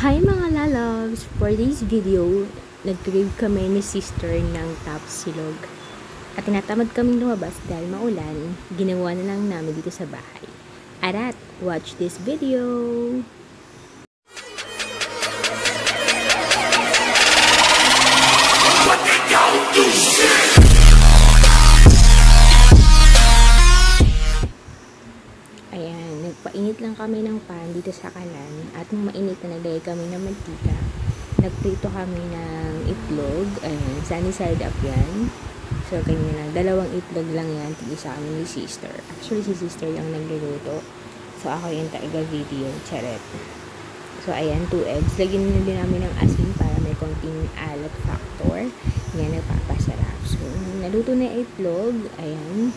Hi mga lalabs! For this video, nag-crave kami ni sister ng top silog. At tinatamad kaming lumabas dahil maulan, ginawa na lang namin dito sa bahay. Arat, watch this video! Ayan, nagpainit lang kami ng pan dito sa kalan at nung mainit na naglagay kami ng mantika. Nagprito kami ng itlog. Ayan, sunny side up yan. So, ganyan lang. Dalawang itlog lang yan. Tigil sa amin ni sister. Actually, si sister yung nagluluto. So, ako yung taiga-video. Charet. So, ayan, 2 eggs. Lagyan na din namin ng asin para may konting alat factor. Yan, nagpapasarap. So, naluto na itlog. Ayan.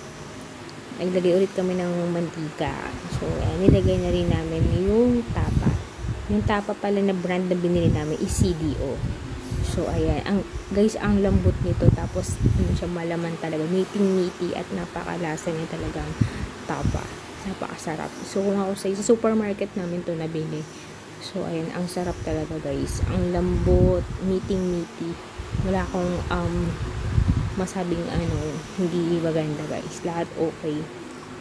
Naglagay ulit kami ng mantika. So, ayan, nilagay na rin namin yung tapa. Yung tapa pala na brand na binili namin is CDO. So, ayan. Guys, ang lambot nito. Tapos, siya malaman talaga. Meaty at napakalasa niya talagang tapa. Napakasarap. So, kung ako sa supermarket namin to nabili. So, ayan. Ang sarap talaga, guys. Ang lambot. Meaty. Wala akong, masabing hindi maganda, guys. Lahat okay.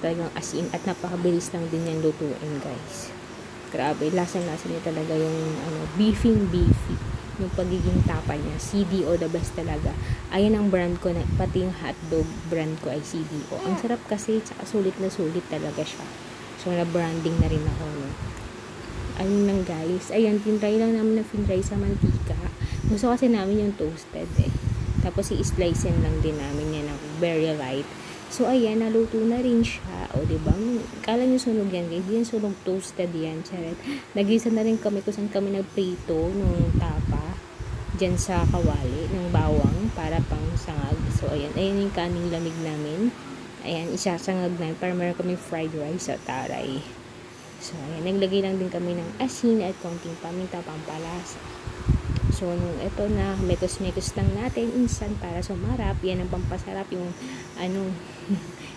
Talagang as in. At napakabilis lang din yan lutuin, guys. Grabe, lasang-lasa niya talaga yung beefy. Yung pagiging tapa niya. CDO, the best talaga. Ayan ang brand ko, pati yung hotdog brand ko ay CDO. Ang sarap kasi, tsaka sulit na sulit talaga siya. So, na-branding na rin ako, no? Ayun lang, guys. Ayan, tinry lang namin na finry sa mantika. Gusto kasi namin yung toasted, eh. Tapos, i-slicein lang din namin yan ng very light. So, ayan, naluto na rin siya. O, diba? Kala nyo sunog yan, guys. Di yan sunog, toasted yan. Charet. Nagisa na rin kami kung saan kami nagprito nung tapa. Diyan sa kawali ng bawang para pang sangag. So, ayan. Ayan yung kaning lamig namin. Ayan, isasangag namin para meron kami fried rice at taray. So, ayan. Naglagay lang din kami ng asin at konting paminta, pampalasa. So, nung ito na, mekos-mekos lang natin, instant para sumarap. Yan ang pampasarap, yung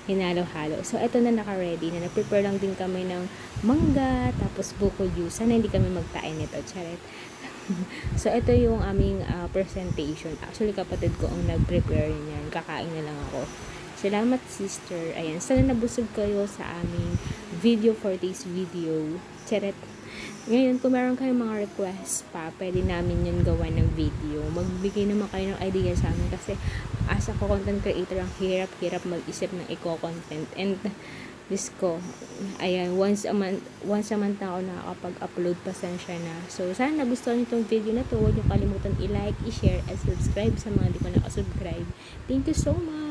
hinalo-halo. So, ito na naka-ready na. Nag-prepare lang din kami ng mangga, tapos buko juice. Sana hindi kami magtain nito. Charet. So, ito yung aming presentation. Actually, kapatid ko ang nag-prepare niyan. Kakain na lang ako. Salamat, sister. Ayan. Sana nabusog kayo sa aming video for this video. Charet. Ngayon, kung meron kayong mga requests pa, pwede namin yun gawa ng video. Magbigay naman kayo ng idea sa amin kasi as a content creator, ang hirap mag-isip ng eco-content. And this ko, ayan, once a month na ako nakakapag-upload, pasensya na. So, sana nagustuhan nyo itong video na to. Huwag nyo kalimutan i-like, i-share, at subscribe sa mga di ko nakasubscribe. Thank you so much!